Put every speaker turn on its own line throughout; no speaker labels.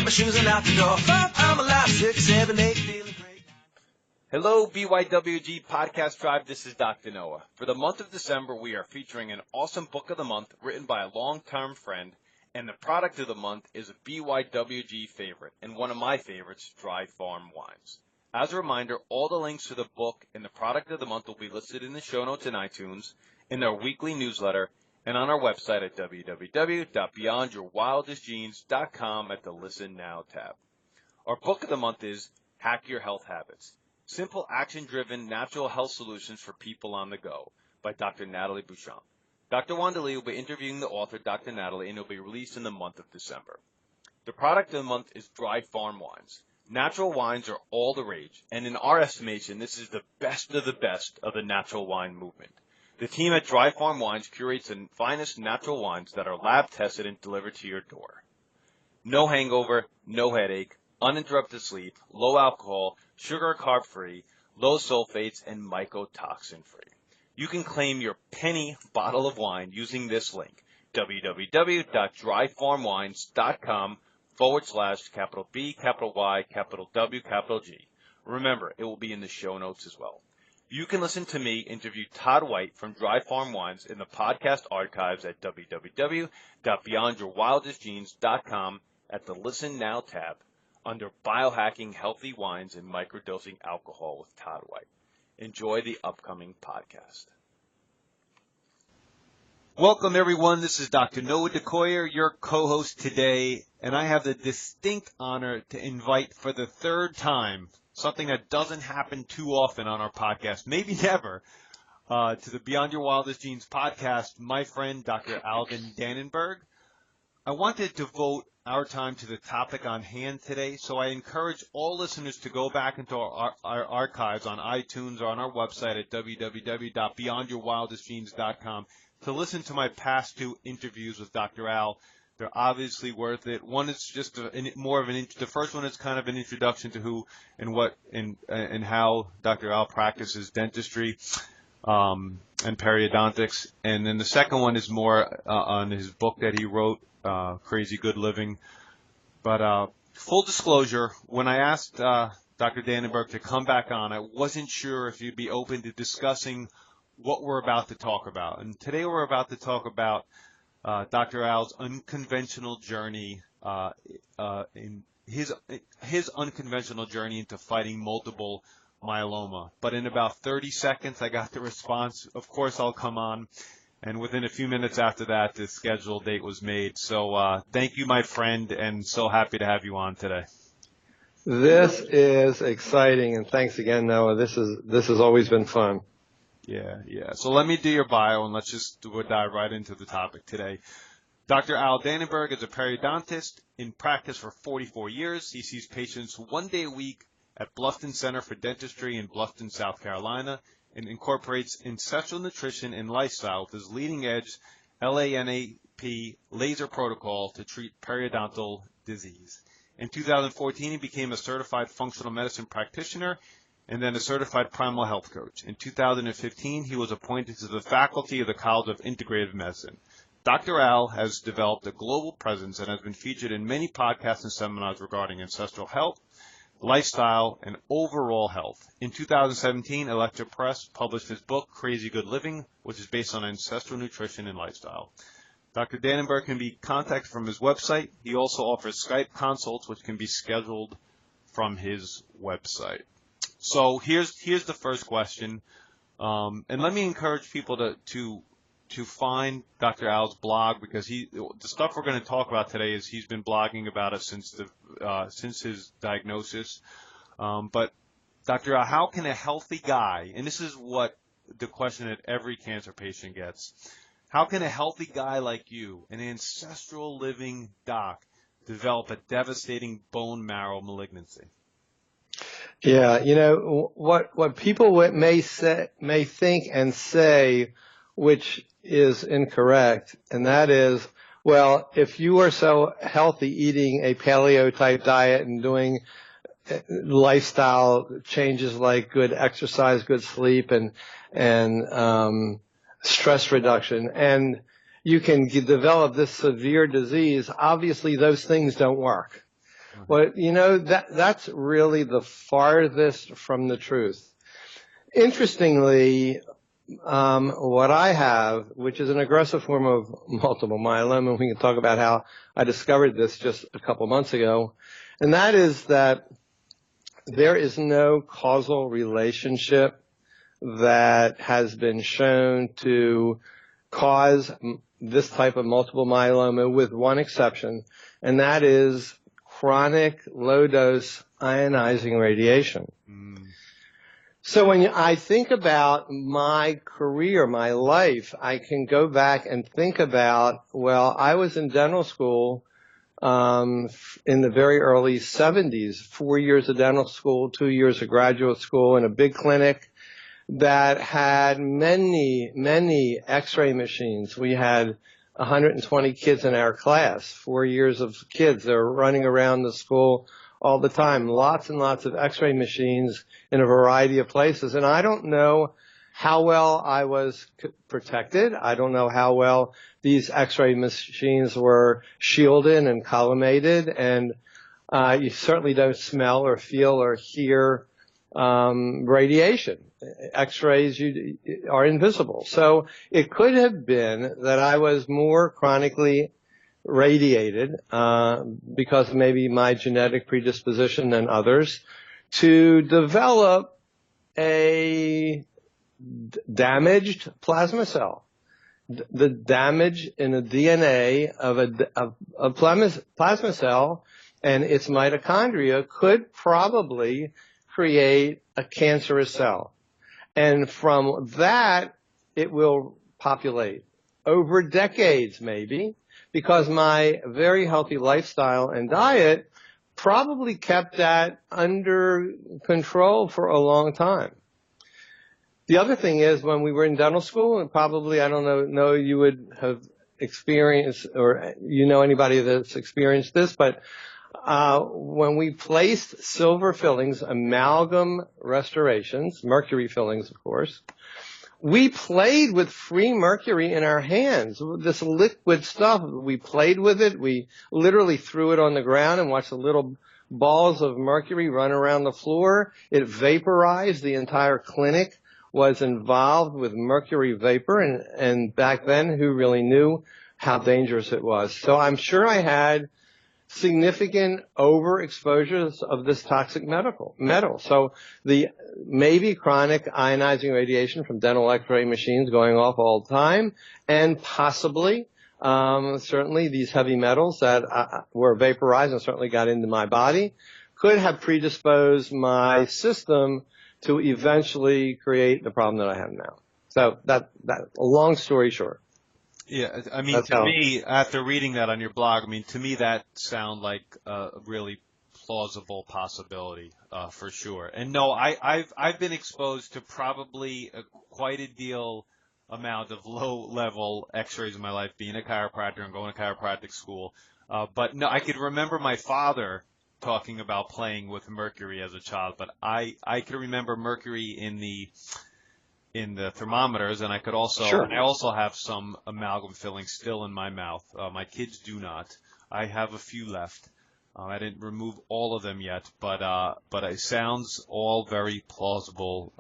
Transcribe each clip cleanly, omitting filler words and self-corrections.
my shoes and out the door. 5, I'm alive. 6, 7, 8, feeling great.
Hello, BYWG Podcast Tribe. This is Dr. Noah. For the month of December, we are featuring an awesome book of the month written by a long-term friend, and the product of the month is a BYWG favorite, and one of my favorites, Dry Farm Wines. As a reminder, all the links to the book and the product of the month will be listed in the show notes in iTunes, in our weekly newsletter, and on our website at www.beyondyourwildestgenes.com at the Listen Now tab. Our book of the month is Hack Your Health Habits: Simple, Action-Driven, Natural Health Solutions for People on the Go by Dr. Natalie Bouchamp. Dr. Wanda Lee will be interviewing the author, Dr. Natalie, and it will be released in the month of December. The product of the month is Dry Farm Wines. Natural wines are all the rage, and in our estimation, this is the best of the natural wine movement. The team at Dry Farm Wines curates the finest natural wines that are lab-tested and delivered to your door. No hangover, no headache, uninterrupted sleep, low alcohol, sugar carb-free, low sulfates, and mycotoxin-free. You can claim your penny bottle of wine using this link, www.dryfarmwines.com/B, W, G. Remember, it will be in the show notes as well. You can listen to me interview Todd White from Dry Farm Wines in the podcast archives at www.beyondyourwildestgenes.com at the Listen Now tab under Biohacking Healthy Wines and Microdosing Alcohol with Todd White. Enjoy the upcoming podcast. Welcome, everyone. This is Dr. Noah DeCoyer, your co-host today, and I have the distinct honor to invite for the third time, something that doesn't happen too often on our podcast, maybe never, to the Beyond Your Wildest Genes podcast, my friend, Dr. Alden Danenberg. I want to devote our time to the topic on hand today, so I encourage all listeners to go back into our archives on iTunes or on our website at www.beyondyourwildestgenes.com to listen to my past two interviews with Dr. Al. They're obviously worth it. One is just the first one is kind of an introduction to who and what and how Dr. Al practices dentistry and periodontics. And then the second one is more on his book that he wrote, Crazy Good Living. But full disclosure, when I asked Dr. Danenberg to come back on, I wasn't sure if you'd be open to discussing what we're about to talk about. And today we're about to talk about Dr. Al's unconventional journey, in his unconventional journey into fighting multiple myeloma. But in about 30 seconds, I got the response, of course I'll come on. And within a few minutes after that, the scheduled date was made. So thank you, my friend, and so happy to have you on today.
This is exciting, and thanks again, Noah. This has always been fun.
Yeah. So let me do your bio, and let's just dive right into the topic today. Dr. Al Danenberg is a periodontist in practice for 44 years. He sees patients 1 day a week at Bluffton Center for Dentistry in Bluffton, South Carolina, and incorporates ancestral nutrition and lifestyle with his leading-edge LANAP laser protocol to treat periodontal disease. In 2014, he became a certified functional medicine practitioner and then a certified primal health coach. In 2015, he was appointed to the faculty of the College of Integrative Medicine. Dr. Al has developed a global presence and has been featured in many podcasts and seminars regarding ancestral health, lifestyle, and overall health. In 2017, Elektra Press published his book, Crazy Good Living, which is based on ancestral nutrition and lifestyle. Dr. Danenberg can be contacted from his website. He also offers Skype consults, which can be scheduled from his website. So here's the first question, and let me encourage people to find Dr. Al's blog, because the stuff we're going to talk about today is he's been blogging about it since his diagnosis. But Dr. Al, how can a healthy guy, and this is what the question that every cancer patient gets, how can a healthy guy like you, an ancestral living doc, develop a devastating bone marrow malignancy?
Yeah, what people may think and say, which is incorrect, and that is, well, if you are so healthy eating a paleo type diet and doing lifestyle changes like good exercise, good sleep, and stress reduction, and you can develop this severe disease, obviously those things don't work. Well, that's really the farthest from the truth. Interestingly, what I have, which is an aggressive form of multiple myeloma, and we can talk about how I discovered this just a couple months ago, and that is that there is no causal relationship that has been shown to cause this type of multiple myeloma, with one exception, and that is chronic low-dose ionizing radiation. So when I think about my career, my life, I can go back and think about, well, I was in dental school in the very early 70s, 4 years of dental school, 2 years of graduate school in a big clinic that had many, many x-ray machines. We had 120 kids in our class, 4 years of kids. They were running around the school all the time, lots and lots of x-ray machines in a variety of places. And I don't know how well I was protected. I don't know how well these x-ray machines were shielded and collimated. And you certainly don't smell or feel or hear radiation. X-rays are invisible. So it could have been that I was more chronically radiated because of maybe my genetic predisposition than others to develop a damaged plasma cell. The damage in the DNA of a plasma cell and its mitochondria could probably create a cancerous cell. And from that, it will populate over decades maybe, because my very healthy lifestyle and diet probably kept that under control for a long time. The other thing is, when we were in dental school, and probably, I don't know you would have experienced, or anybody that's experienced this, but when we placed silver fillings, amalgam restorations, mercury fillings, of course, we played with free mercury in our hands, this liquid stuff. We played with it. We literally threw it on the ground and watched the little balls of mercury run around the floor. It vaporized. The entire clinic was involved with mercury vapor, and back then, who really knew how dangerous it was? So I'm sure I had significant overexposures of this toxic metal. So the maybe chronic ionizing radiation from dental X-ray machines going off all the time, and possibly certainly these heavy metals that were vaporized and certainly got into my body could have predisposed my system to eventually create the problem that I have now. So that a long story short.
Yeah, I mean, to me, after reading that on your blog, I mean, to me that sounds like a really plausible possibility, for sure. And no, I've been exposed to probably quite a deal amount of low-level X-rays in my life, being a chiropractor and going to chiropractic school. But no, I could remember my father talking about playing with mercury as a child, but I could remember mercury in the thermometers, and I could also,
Sure.
I also have some amalgam fillings still in my mouth. My kids do not. I have a few left. I didn't remove all of them yet, but it sounds all very plausible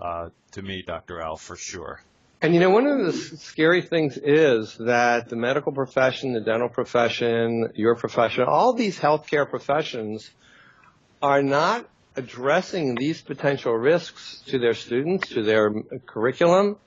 to me, Dr. Al, for sure.
And one of the scary things is that the medical profession, the dental profession, your profession, all these healthcare professions are not addressing these potential risks to their students, to their curriculum.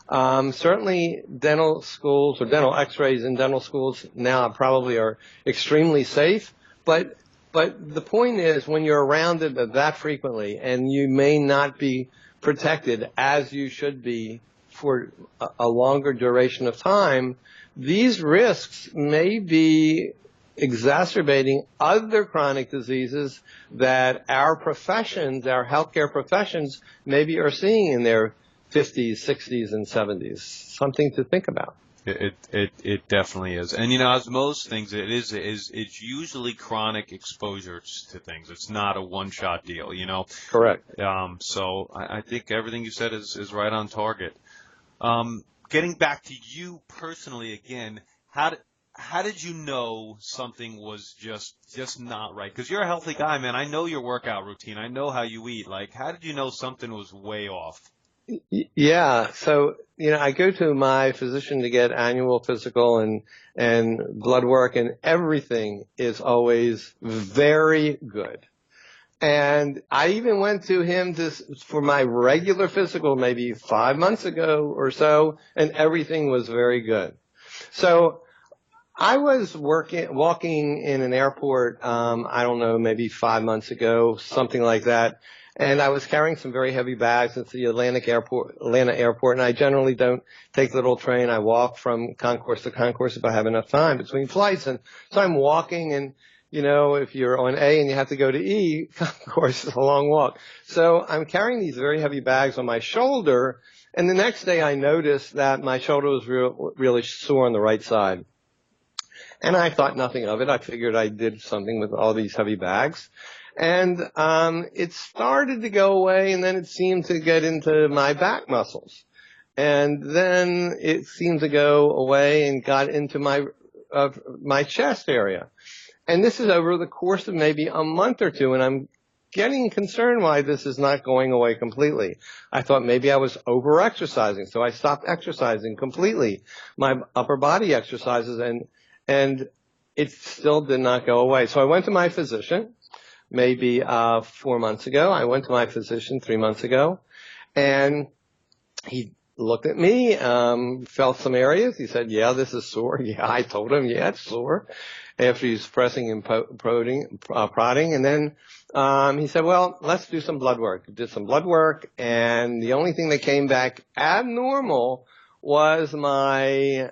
Certainly dental schools or dental x-rays in dental schools now probably are extremely safe, but the point is, when you're around it that frequently and you may not be protected as you should be for a longer duration of time, these risks may be exacerbating other chronic diseases that our professions, our healthcare professions, maybe are seeing in their 50s, 60s, and 70s. Something to think about.
It definitely is. And, as most things, it's usually chronic exposures to things. It's not a one-shot deal,
Correct.
So I think everything you said is right on target. Getting back to you personally again, how did you know something was just not right? Because you're a healthy guy, man. I know your workout routine. I know how you eat. Like, how did you know something was way off?
Yeah. So, I go to my physician to get annual physical and blood work, and everything is always very good. And I even went to him for my regular physical maybe 5 months ago or so, and everything was very good. So I was walking in an airport, I don't know, maybe 5 months ago, something like that. And I was carrying some very heavy bags into the Atlanta airport, and I generally don't take the little train. I walk from concourse to concourse if I have enough time between flights. And so I'm walking, and if you're on A and you have to go to E, concourse is a long walk. So I'm carrying these very heavy bags on my shoulder, and the next day I noticed that my shoulder was really sore on the right side. And I thought nothing of it. I figured I did something with all these heavy bags. And it started to go away, and then it seemed to get into my back muscles. And then it seemed to go away and got into my chest area. And this is over the course of maybe a month or two, and I'm getting concerned why this is not going away completely. I thought maybe I was over-exercising, so I stopped exercising completely, my upper body exercises, and it still did not go away. So I went to my physician. Maybe 4 months ago. I went to my physician 3 months ago, and he looked at me, felt some areas. He said, yeah, this is sore. Yeah, I told him, yeah, it's sore, after he's pressing and prodding. And then he said, well, let's do some blood work. Did some blood work, and the only thing that came back abnormal was my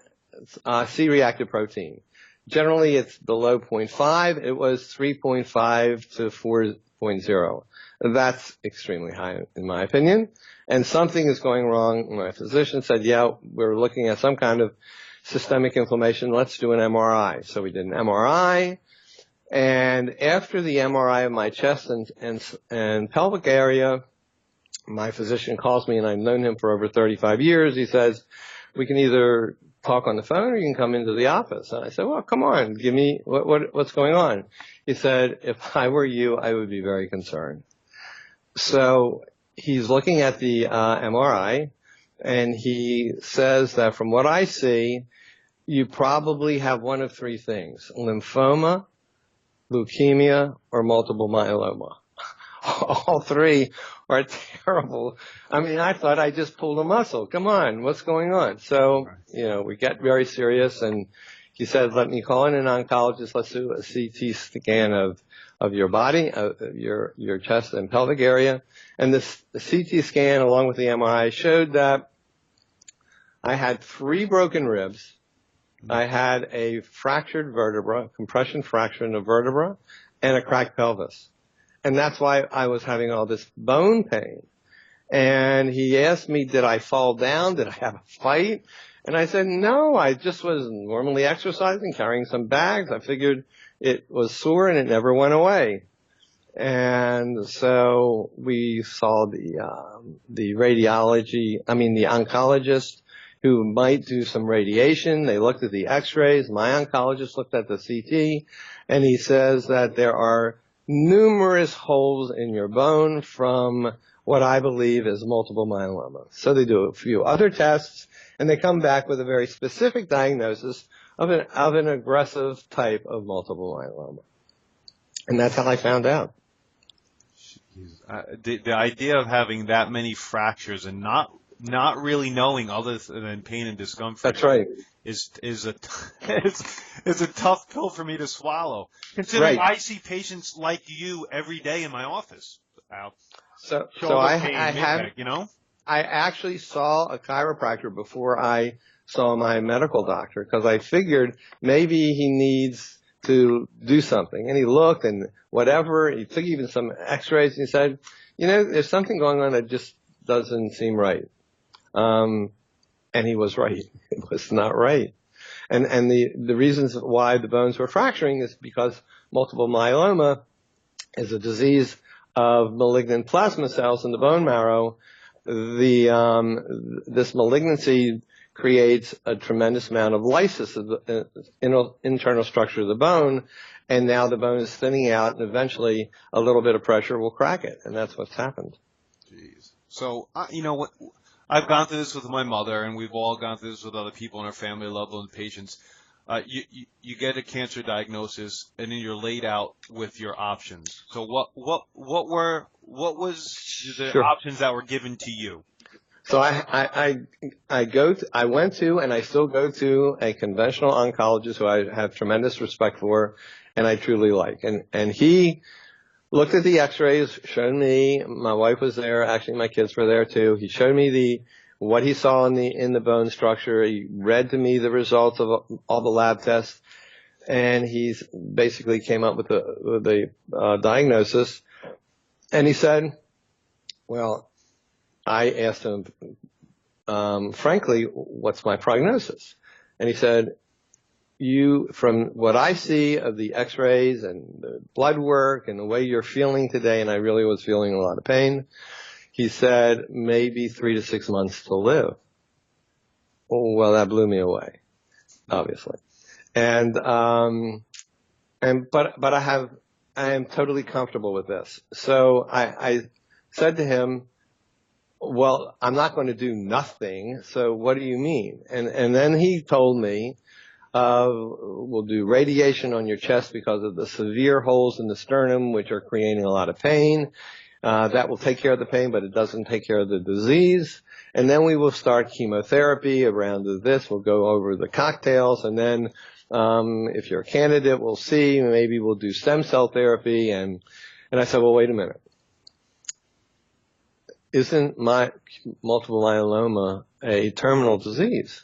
C-reactive protein. Generally, it's below 0.5. It was 3.5 to 4.0. That's extremely high, in my opinion. And something is going wrong. My physician said, yeah, we're looking at some kind of systemic inflammation. Let's do an MRI. So we did an MRI. And after the MRI of my chest and pelvic area, my physician calls me, and I've known him for over 35 years. He says, we can either talk on the phone or you can come into the office. And I said, well, come on, give me what's going on. He said, if I were you, I would be very concerned. So he's looking at the MRI, and he says that from what I see, you probably have one of three things: lymphoma, leukemia, or multiple myeloma. All three are terrible. I mean, I thought I just pulled a muscle. Come on, what's going on? So, we got very serious, and he said, let me call in an oncologist. Let's do a CT scan of your body, your chest and pelvic area. And the CT scan, along with the MRI, showed that I had 3 broken ribs. I had a fractured vertebra, compression fracture in the vertebra, and a cracked pelvis. And that's why I was having all this bone pain. And he asked me, did I fall down? Did I have a fight? And I said, no, I just was normally exercising, carrying some bags. I figured it was sore and it never went away. And so we saw the oncologist who might do some radiation. They looked at the x-rays. My oncologist looked at the CT, and he says that there are numerous holes in your bone from what I believe is multiple myeloma. So they do a few other tests, and they come back with a very specific diagnosis of an aggressive type of multiple myeloma. And that's how I found out.
The idea of having that many fractures and not really knowing other than pain and discomfort.
That's right.
Is a tough pill for me to swallow. Considering I see patients like you every day in my office.
So I actually saw a chiropractor before I saw my medical doctor, because I figured maybe he needs to do something. And he looked and whatever. He took even some x-rays, and he said, there's something going on that just doesn't seem right. And he was right. It was not right. And the reasons why the bones were fracturing is because multiple myeloma is a disease of malignant plasma cells in the bone marrow. This malignancy creates a tremendous amount of lysis of the internal structure of the bone, and now the bone is thinning out, and eventually a little bit of pressure will crack it, and that's what's happened.
Jeez. So, you know what? I've gone through this with my mother, and we've all gone through this with other people in our family, loved ones, patients. You get a cancer diagnosis, and then you're laid out with your options. So what was the
Sure.
options that were given to you?
So I went to, and I still go to, a conventional oncologist who I have tremendous respect for, and I truly like. And he looked at the x-rays, showed me, my wife was there, actually my kids were there too. He showed me what he saw in the bone structure. He read to me the results of all the lab tests, and he's basically came up with a diagnosis. And he said, well, I asked him, frankly, what's my prognosis? And he said, from what I see of the x-rays and the blood work and the way you're feeling today, and I really was feeling a lot of pain, he said, maybe 3 to 6 months to live. Oh, well, that blew me away, obviously. But I am totally comfortable with this. So I said to him, well, I'm not going to do nothing. So what do you mean? And then he told me, we'll do radiation on your chest because of the severe holes in the sternum, which are creating a lot of pain. That will take care of the pain, but it doesn't take care of the disease. And then we will start chemotherapy around this. We'll go over the cocktails. And then, if you're a candidate, we'll see. Maybe we'll do stem cell therapy. And I said, well, wait a minute. Isn't my multiple myeloma a terminal disease?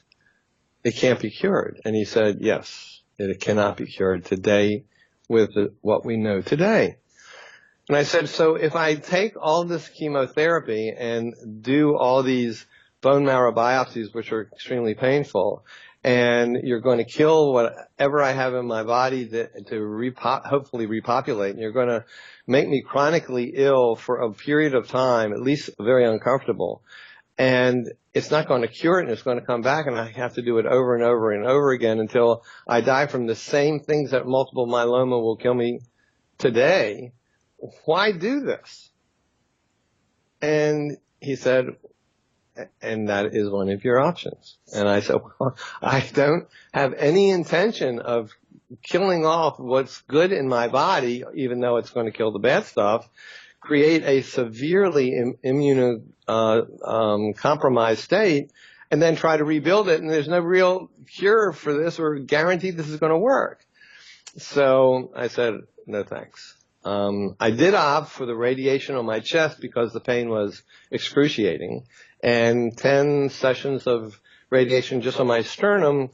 It can't be cured. And he said, yes, it cannot be cured today with what we know today. And I said, so if I take all this chemotherapy and do all these bone marrow biopsies, which are extremely painful, and you're going to kill whatever I have in my body to hopefully repopulate, and you're going to make me chronically ill for a period of time, at least very uncomfortable, and it's not going to cure it, and it's going to come back, and I have to do it over and over and over again until I die from the same things that multiple myeloma will kill me today. Why do this? And he said, and that is one of your options. And I said, well, I don't have any intention of killing off what's good in my body, even though it's going to kill the bad stuff, create a severely immunocompromised state, and then try to rebuild it. And there's no real cure for this or guarantee this is going to work. So I said, no thanks. I did opt for the radiation on my chest because the pain was excruciating, and 10 sessions of radiation just on my sternum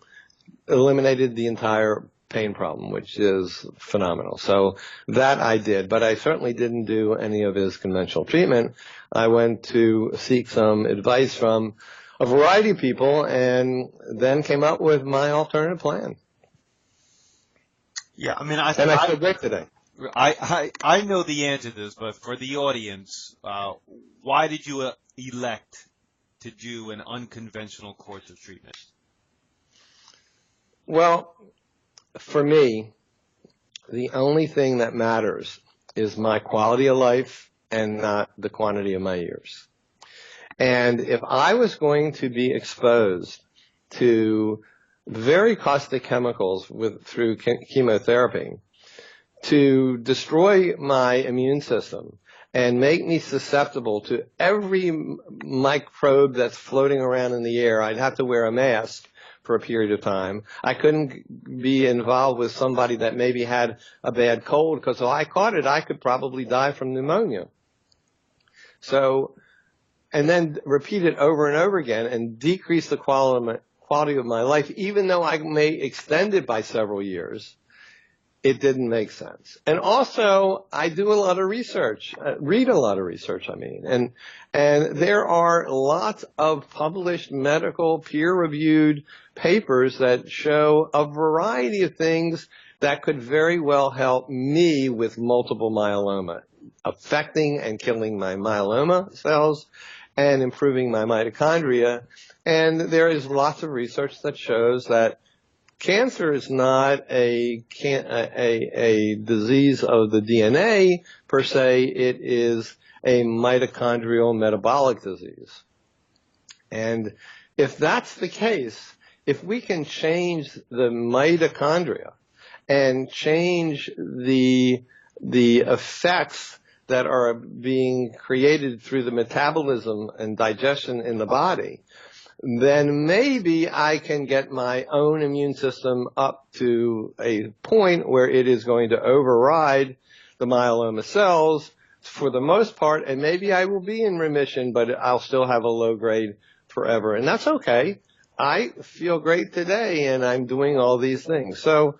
eliminated the entire pain problem, which is phenomenal. So that I did, but I certainly didn't do any of his conventional treatment. I went to seek some advice from a variety of people and then came up with my alternative plan.
Yeah, I mean,
I feel great today.
I know the answer to this, but for the audience, why did you elect to do an unconventional course of treatment?
Well, for me, the only thing that matters is my quality of life and not the quantity of my years. And if I was going to be exposed to very caustic chemicals through chemotherapy to destroy my immune system and make me susceptible to every microbe that's floating around in the air, I'd have to wear a mask for a period of time. I couldn't be involved with somebody that maybe had a bad cold, because if I caught it, I could probably die from pneumonia. So, and then repeat it over and over again and decrease the quality of my life, even though I may extend it by several years. It didn't make sense. And also, I do a lot of research, read a lot of research, and there are lots of published medical peer-reviewed papers that show a variety of things that could very well help me with multiple myeloma, affecting and killing my myeloma cells and improving my mitochondria. And there is lots of research that shows that cancer is not a disease of the DNA per se. It is a mitochondrial metabolic disease. And if that's the case, if we can change the mitochondria and change the effects that are being created through the metabolism and digestion in the body, then maybe I can get my own immune system up to a point where it is going to override the myeloma cells for the most part, and maybe I will be in remission, but I'll still have a low grade forever. And that's okay. I feel great today, and I'm doing all these things. So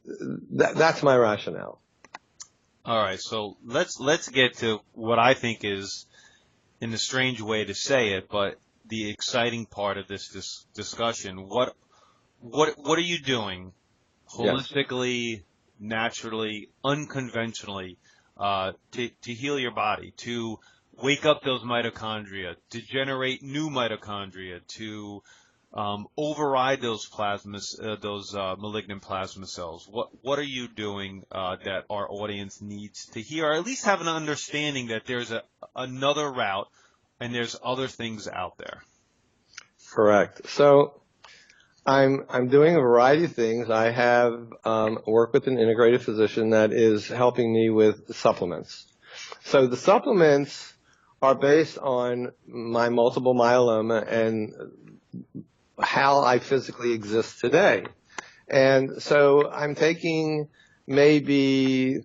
that's my rationale.
All right, so let's get to what I think is, in a strange way to say it, but the exciting part of this discussion. What are you doing holistically, naturally, unconventionally to heal your body, to wake up those mitochondria, to generate new mitochondria, to override those malignant plasma cells? What are you doing that our audience needs to hear, or at least have an understanding that there's another route and there's other things out there?
Correct. So I'm doing a variety of things. I have worked with an integrative physician that is helping me with supplements. So the supplements are based on my multiple myeloma and how I physically exist today. And so I'm taking maybe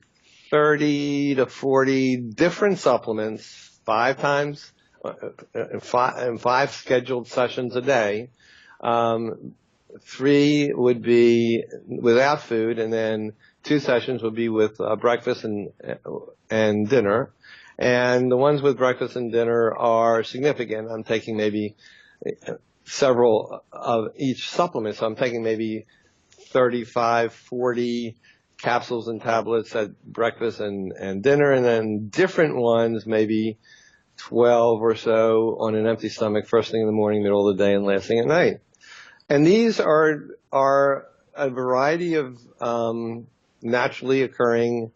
30 to 40 different supplements 5 times in 5 scheduled sessions a day. 3 would be without food, and then 2 sessions would be with breakfast and dinner. And the ones with breakfast and dinner are significant. I'm taking maybe several of each supplement. So I'm taking maybe 35, 40 capsules and tablets at breakfast and dinner, and then different ones, maybe 12 or so on an empty stomach, first thing in the morning, middle of the day, and last thing at night. And these are a variety of naturally occurring,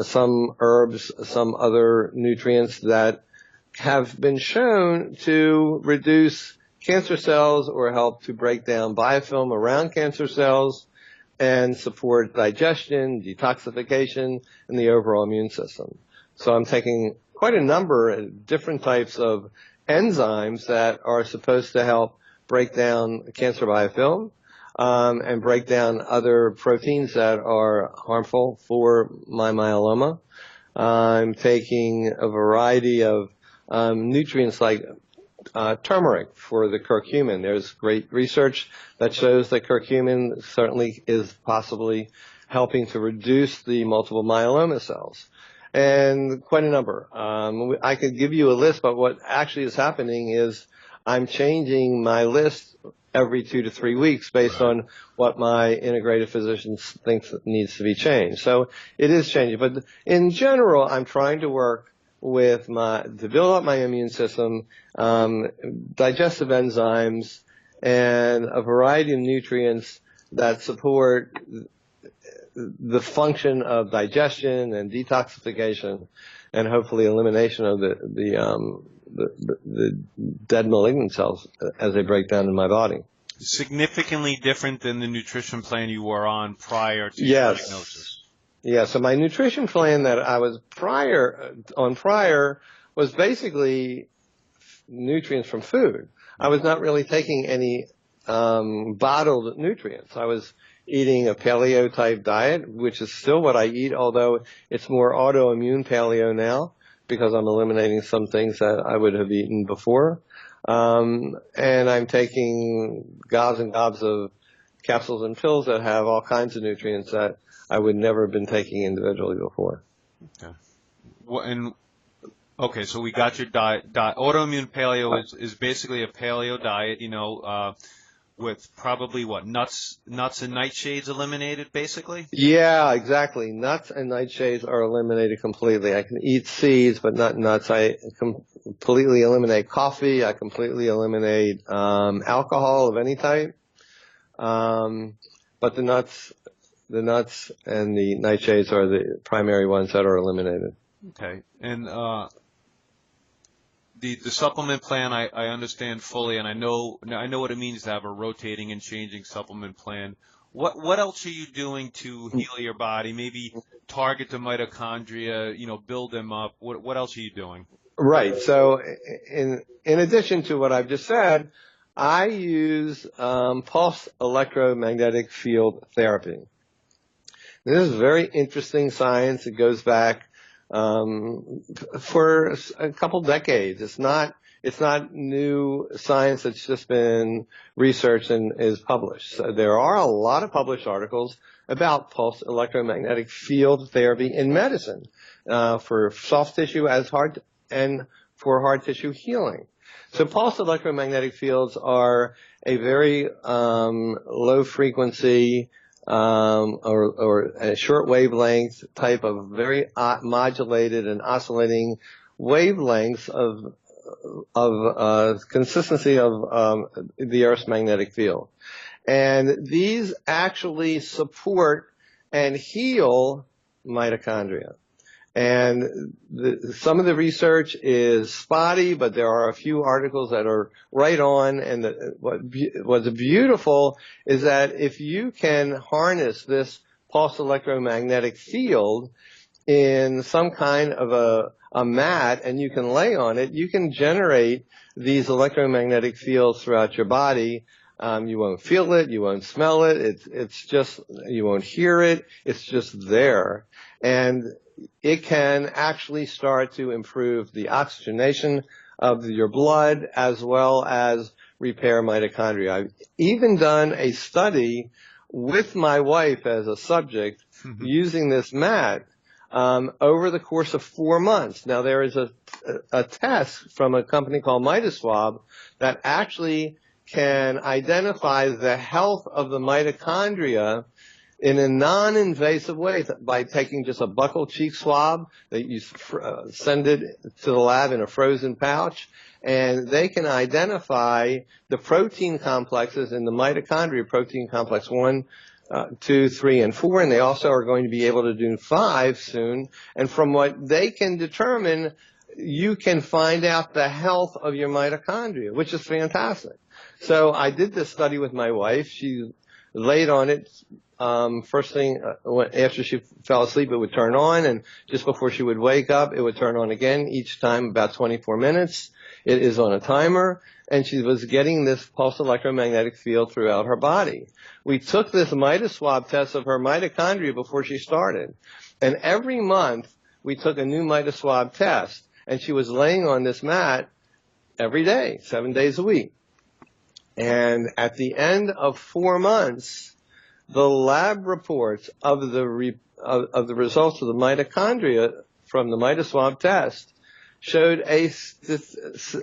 some herbs, some other nutrients that have been shown to reduce cancer cells or help to break down biofilm around cancer cells and support digestion, detoxification, and the overall immune system. So I'm taking quite a number of different types of enzymes that are supposed to help break down cancer biofilm and break down other proteins that are harmful for my myeloma. I'm taking a variety of nutrients like turmeric for the curcumin. There's great research that shows that curcumin certainly is possibly helping to reduce the multiple myeloma cells. And quite a number. I could give you a list, but what actually is happening is I'm changing my list every 2 to 3 weeks based on what my integrative physician thinks needs to be changed. So it is changing. But in general, I'm trying to work to build up my immune system, digestive enzymes, and a variety of nutrients that support the function of digestion and detoxification, and hopefully elimination of the dead malignant cells as they break down in my body.
Significantly different than the nutrition plan you were on prior to your diagnosis.
Yeah, so my nutrition plan that I was prior was basically nutrients from food. I was not really taking any bottled nutrients. I was eating a paleo type diet, which is still what I eat, although it's more autoimmune paleo now because I'm eliminating some things that I would have eaten before. And I'm taking gobs and gobs of capsules and pills that have all kinds of nutrients that I would never have been taking individually before. Okay.
Well, so we got your diet. Autoimmune paleo is basically a paleo diet, with probably nuts and nightshades eliminated, basically?
Yeah, exactly. Nuts and nightshades are eliminated completely. I can eat seeds, but not nuts. I completely eliminate coffee. I completely eliminate alcohol of any type. But the nuts and the nightshades are the primary ones that are eliminated.
Okay. And the supplement plan I understand fully, and I know what it means to have a rotating and changing supplement plan. What else are you doing to heal your body? Maybe target the mitochondria, build them up. What else are you doing?
Right. So in addition to what I've just said, I use pulse electromagnetic field therapy. This is very interesting science. It goes back for a couple decades. It's not new science that's just been researched and is published. So there are a lot of published articles about pulse electromagnetic field therapy in medicine for soft tissue and for hard tissue healing. So pulse electromagnetic fields are a very low frequency or a short wavelength type of very modulated and oscillating wavelengths of consistency of the Earth's magnetic field. And these actually support and heal mitochondria. And some of the research is spotty, but there are a few articles that are right on. And what's beautiful is that if you can harness this pulse electromagnetic field in some kind of a mat and you can lay on it, you can generate these electromagnetic fields throughout your body. You won't feel it, you won't smell it, it's just, you won't hear it, it's just there. And it can actually start to improve the oxygenation of your blood as well as repair mitochondria. I've even done a study with my wife as a subject using this mat over the course of 4 months. Now, there is a test from a company called MitoSwab that actually can identify the health of the mitochondria in a non-invasive way by taking just a buccal cheek swab that you send it to the lab in a frozen pouch, and they can identify the protein complexes in the mitochondria, protein complex 1, 2, 3, and 4, and they also are going to be able to do 5 soon. And from what they can determine, you can find out the health of your mitochondria, which is fantastic. So I did this study with my wife. She laid on it. First thing, after she fell asleep, it would turn on, and just before she would wake up, it would turn on again, each time about 24 minutes. It is on a timer, and she was getting this pulse electromagnetic field throughout her body. We took this MitoSwab test of her mitochondria before she started, and every month we took a new MitoSwab test, and she was laying on this mat every day, 7 days a week. And at the end of 4 months, the lab reports of the results of the mitochondria from the MitoSwab test showed it's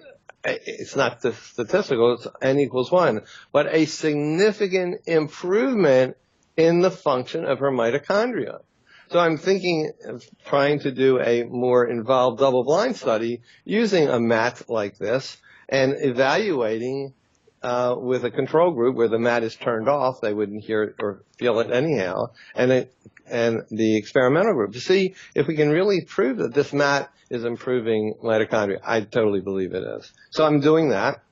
not statistical, it's n equals 1, but a significant improvement in the function of her mitochondria. So I'm thinking of trying to do a more involved double-blind study using a mat like this and evaluating with a control group where the mat is turned off, they wouldn't hear it or feel it anyhow, and the experimental group to see if we can really prove that this mat is improving mitochondria. I totally believe it is. So I'm doing that,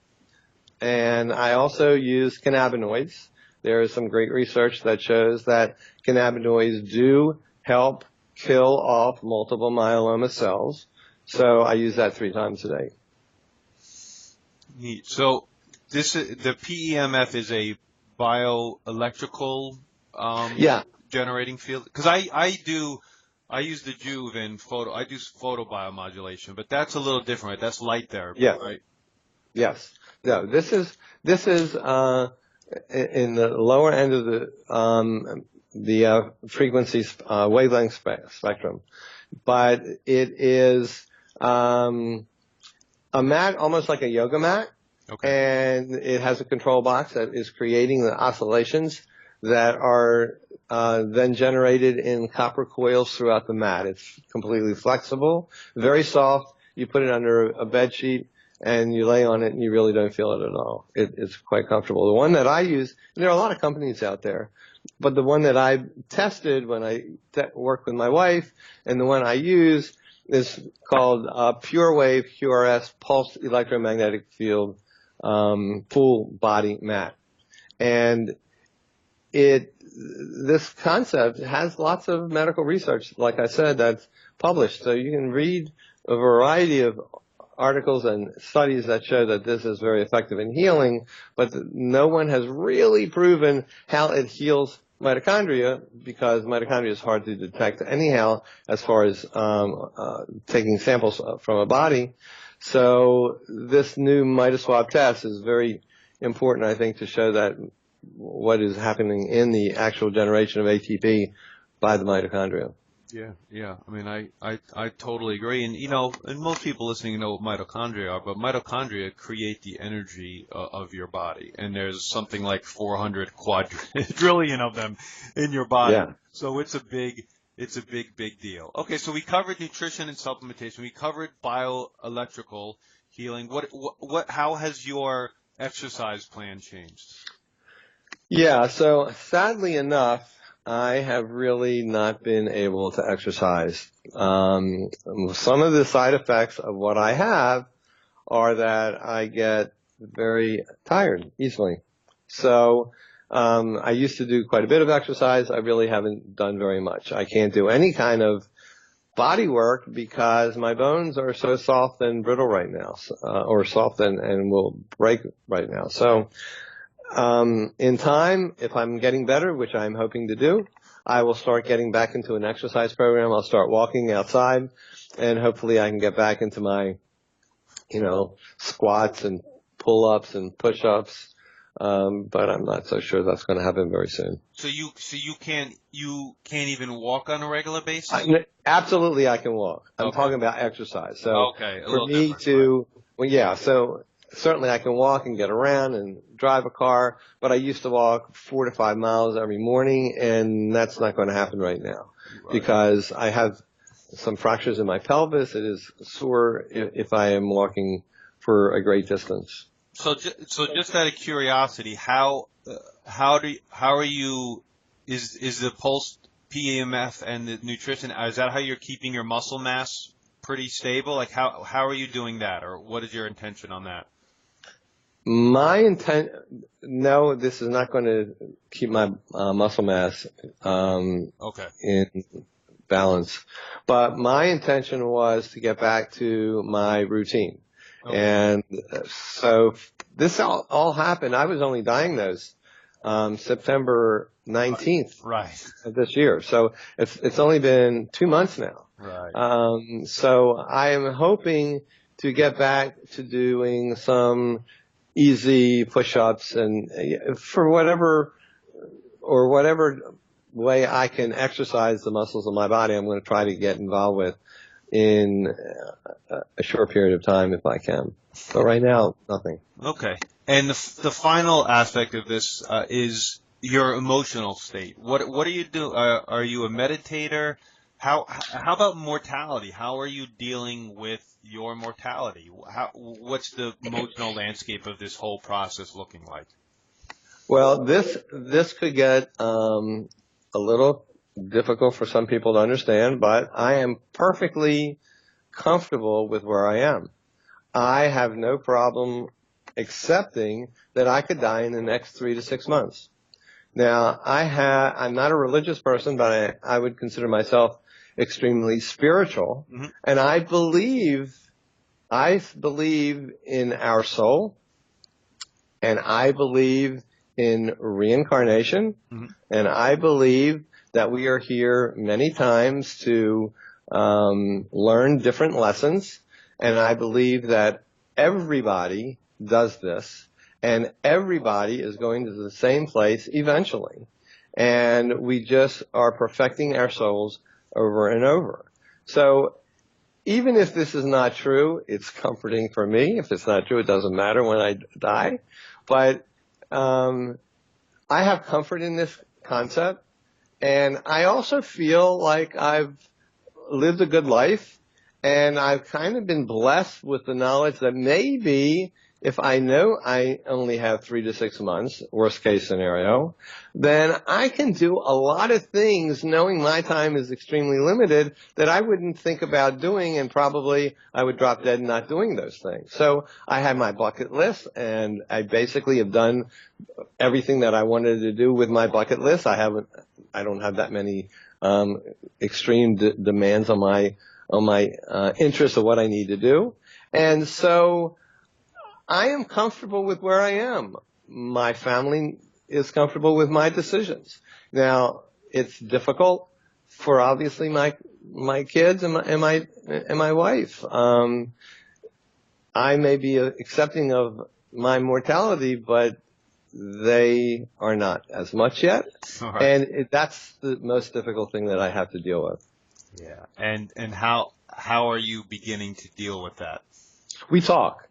and I also use cannabinoids. There is some great research that shows that cannabinoids do help kill off multiple myeloma cells. So I use that 3 times a day.
Neat. So the PEMF is a bioelectrical generating field, because I use the Juve in I do photobiomodulation, but that's a little different, right? That's light therapy, right? Yes.
No, this is in the lower end of the frequency wavelength spectrum, but it is a mat almost like a yoga mat.
Okay.
And it has a control box that is creating the oscillations that are then generated in copper coils throughout the mat. It's completely flexible, very soft. You put it under a bed sheet and you lay on it and you really don't feel it at all. It's quite comfortable. The one that I use, and there are a lot of companies out there, but the one that I tested when I worked with my wife and the one I use is called Pure Wave QRS Pulsed Electromagnetic Field Full Body Mat. And this concept has lots of medical research, like I said, that's published. So you can read a variety of articles and studies that show that this is very effective in healing, but no one has really proven how it heals mitochondria, because mitochondria is hard to detect anyhow as far as taking samples from a body. So this new MitoSwab test is very important, I think, to show that what is happening in the actual generation of ATP by the mitochondria.
Yeah. I mean, I totally agree. And, and most people listening know what mitochondria are, but mitochondria create the energy of your body. And there's something like 400 quadrillion of them in your body.
Yeah.
So it's a big deal. Okay. So we covered nutrition and supplementation. We covered bioelectrical healing. How has your exercise plan changed?
Yeah. So sadly enough, I have really not been able to exercise. Some of the side effects of what I have are that I get very tired easily. So I used to do quite a bit of exercise. I really haven't done very much. I can't do any kind of body work because my bones are so soft and brittle right now, or soft and will break right now. So in time, if I'm getting better, which I'm hoping to do, I will start getting back into an exercise program. I'll start walking outside, and hopefully I can get back into my, squats and pull-ups and push-ups. But I'm not so sure that's going to happen very soon.
So you can't even walk on a regular basis?
Absolutely, I can walk. I'm talking about exercise. So for me to, so certainly I can walk and get around and drive a car, but I used to walk 4 to 5 miles every morning, and that's not going to happen right now because I have some fractures in my pelvis. It is sore if I am walking for a great distance.
So just out of curiosity, how are you? Is the pulse PEMF and the nutrition? Is that how you're keeping your muscle mass pretty stable? Like how are you doing that, or what is your intention on that?
My intent, no, this is not going to keep my muscle mass in balance. But my intention was to get back to my routine. Okay. And so this all happened. I was only diagnosed September 19th of this year. So it's only been 2 months now. Right. So I am hoping to get back to doing some easy push-ups and for whatever way I can exercise the muscles of my body, I'm going to try to get involved with in a short period of time if I can. But right now, nothing. Okay.
And the final aspect of this is your emotional state. What do you do? Are you a meditator? How about mortality? How are you dealing with your mortality? What's the emotional landscape of this whole process looking like?
Well, this could get a little difficult for some people to understand, but I am perfectly comfortable with where I am. I have no problem accepting that I could die in the next 3 to 6 months. Now, I'm not a religious person, but I would consider myself extremely spiritual, mm-hmm. and I believe in our soul, and I believe in reincarnation, mm-hmm. and I believe that we are here many times to learn different lessons, and I believe that everybody does this, and everybody is going to the same place eventually, and we just are perfecting our souls over and over. So even if this is not true, it's comforting for me. If it's not true, it doesn't matter when I die. But I have comfort in this concept, and I also feel like I've lived a good life, and I've kind of been blessed with the knowledge that maybe if I know I only have 3 to 6 months, worst case scenario, then I can do a lot of things knowing my time is extremely limited that I wouldn't think about doing, and probably I would drop dead not doing those things. So I have my bucket list, and I basically have done everything that I wanted to do with my bucket list. I don't have that many extreme demands on my interests of what I need to do. And so I am comfortable with where I am. My family is comfortable with my decisions. Now, it's difficult for obviously my kids and my wife. I may be accepting of my mortality, but they are not as much yet. Right. And that's the most difficult thing that I have to deal with.
Yeah. And how are you beginning to deal with that?
We talk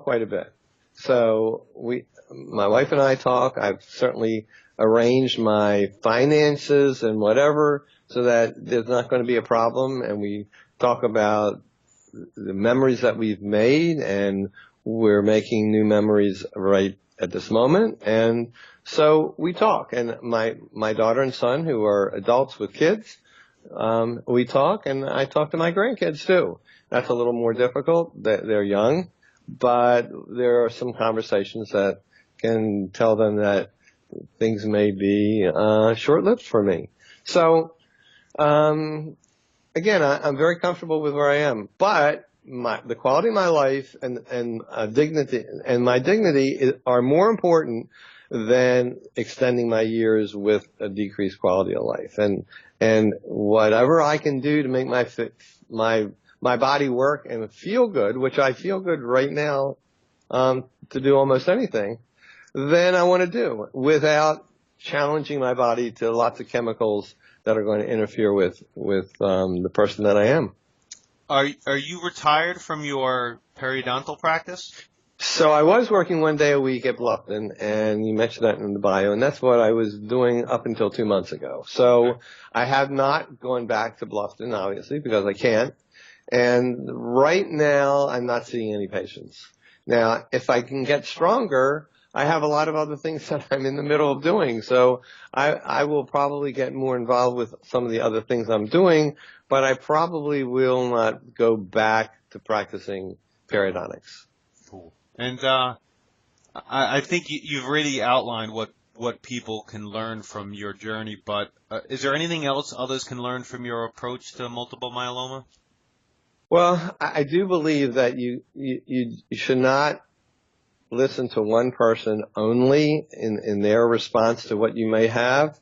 quite a bit. So my wife and I talk. I've certainly arranged my finances and whatever so that there's not going to be a problem. And we talk about the memories that we've made, and we're making new memories right at this moment. And so we talk. And my daughter and son, who are adults with kids, we talk, and I talk to my grandkids too. That's a little more difficult. They're young, but there are some conversations that can tell them that things may be short-lived for me. So, again, I'm very comfortable with where I am, but the quality of my life and dignity and my dignity are more important than extending my years with a decreased quality of life. And whatever I can do to make my body work and feel good, which I feel good right now, to do almost anything, then I want to do without challenging my body to lots of chemicals that are going to interfere with the person that I am.
Are you retired from your periodontal practice?
So I was working 1 day a week at Bluffton, and you mentioned that in the bio, and that's what I was doing up until 2 months ago. So I have not gone back to Bluffton, obviously, because I can't. And right now, I'm not seeing any patients. Now, if I can get stronger, I have a lot of other things that I'm in the middle of doing. So I will probably get more involved with some of the other things I'm doing, but I probably will not go back to practicing periodontics.
Cool. And I think you've really outlined what people can learn from your journey, but is there anything else others can learn from your approach to multiple myeloma?
Well, I do believe that you should not listen to one person only in their response to what you may have.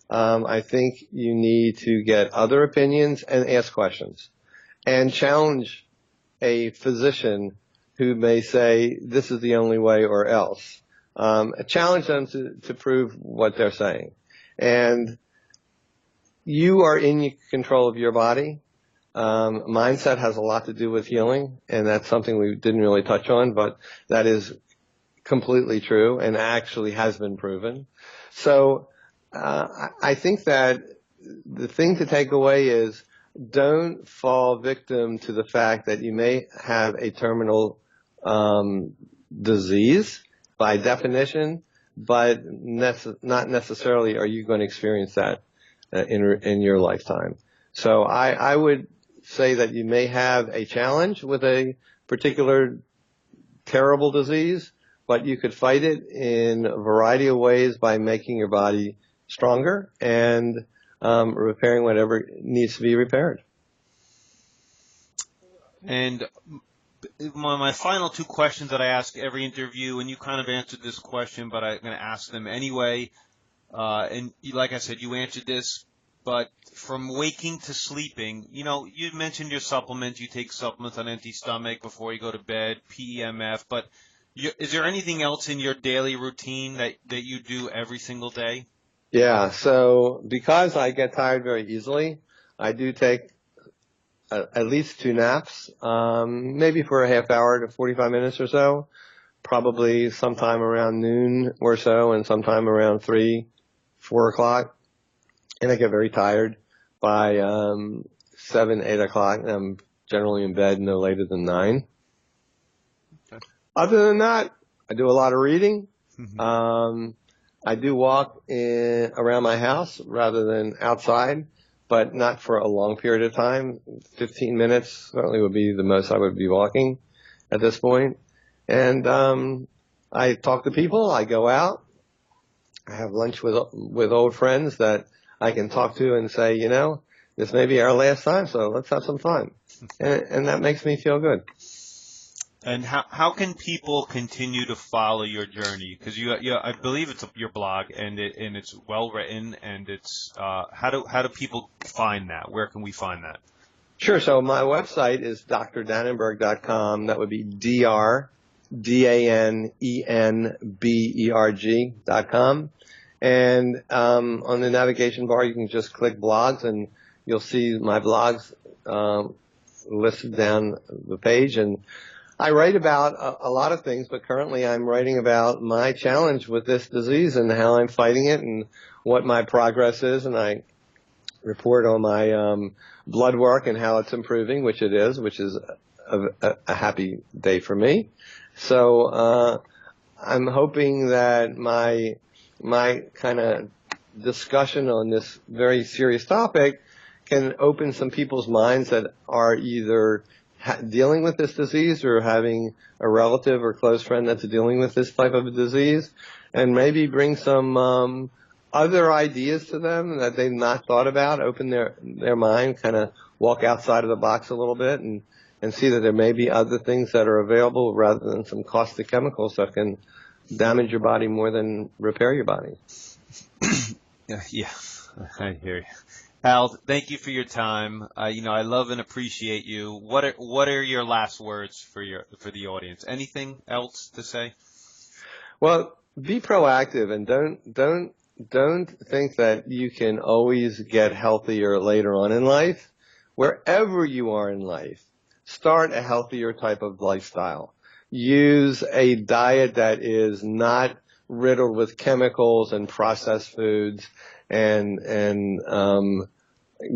I think you need to get other opinions and ask questions and challenge a physician who may say this is the only way or else. Challenge them to prove what they're saying. And you are in control of your body. Mindset has a lot to do with healing, and that's something we didn't really touch on, but that is completely true and actually has been proven. So I think that the thing to take away is don't fall victim to the fact that you may have a terminal disease by definition, but not necessarily are you going to experience that in your lifetime. So I would say that you may have a challenge with a particular terrible disease, but you could fight it in a variety of ways by making your body stronger and repairing whatever needs to be repaired.
And my final two questions that I ask every interview, and you kind of answered this question, but I'm going to ask them anyway. And like I said, you answered this, but from waking to sleeping, you mentioned your supplements. You take supplements on empty stomach before you go to bed, PEMF, but is there anything else in your daily routine that you do every single day?
Yeah, so because I get tired very easily, I do take at least 2 naps, maybe for a half hour to 45 minutes or so, probably sometime around noon or so, and sometime around 3, 4 o'clock. And I get very tired by 7, 8 o'clock. And I'm generally in bed no later than 9.
Okay.
Other than that, I do a lot of reading.
Mm-hmm.
I do walk around my house rather than outside, but not for a long period of time. 15 minutes certainly would be the most I would be walking at this point. And I talk to people. I go out. I have lunch with old friends that I can talk to and say, you know, this may be our last time, so let's have some fun. And that makes me feel good.
And how can people continue to follow your journey? Because I believe it's your blog, and it's well written, and it's how do people find that? Where can we find that?
Sure. So my website is drdanenberg.com. That would be drdanenberg.com. And on the navigation bar, you can just click blogs, and you'll see my blogs listed down the page. And I write about a lot of things, but currently I'm writing about my challenge with this disease and how I'm fighting it and what my progress is. And I report on my blood work and how it's improving, which it is, which is a happy day for me. So I'm hoping that my kind of discussion on this very serious topic can open some people's minds that are either dealing with this disease or having a relative or close friend that's dealing with this type of a disease, and maybe bring some other ideas to them that they've not thought about, open their mind, kind of walk outside of the box a little bit and see that there may be other things that are available rather than some caustic chemicals that can damage your body more than repair your body.
Yeah, I hear you. Al, thank you for your time. I love and appreciate you. What are your last words for the audience? Anything else to say?
Well, be proactive and don't think that you can always get healthier later on in life. Wherever you are in life, start a healthier type of lifestyle. Use a diet that is not riddled with chemicals and processed foods, and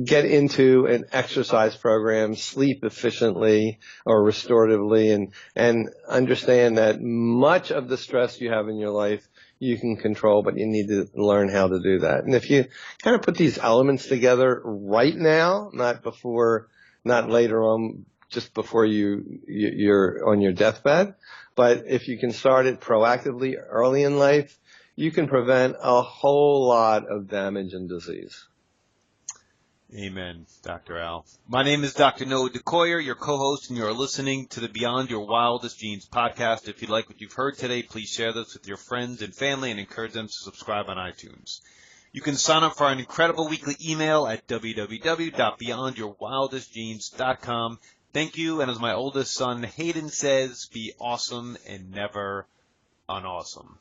get into an exercise program, sleep efficiently or restoratively, and understand that much of the stress you have in your life you can control, but you need to learn how to do that. And if you kind of put these elements together right now, not later on, just before you're on your deathbed, but if you can start it proactively early in life, you can prevent a whole lot of damage and disease.
Amen, Dr. Al. My name is Dr. Noah DeCoyer, your co-host, and you're listening to the Beyond Your Wildest Genes podcast. If you like what you've heard today, please share this with your friends and family and encourage them to subscribe on iTunes. You can sign up for an incredible weekly email at www.beyondyourwildestgenes.com. Thank you, and as my oldest son Hayden says, be awesome and never unawesome.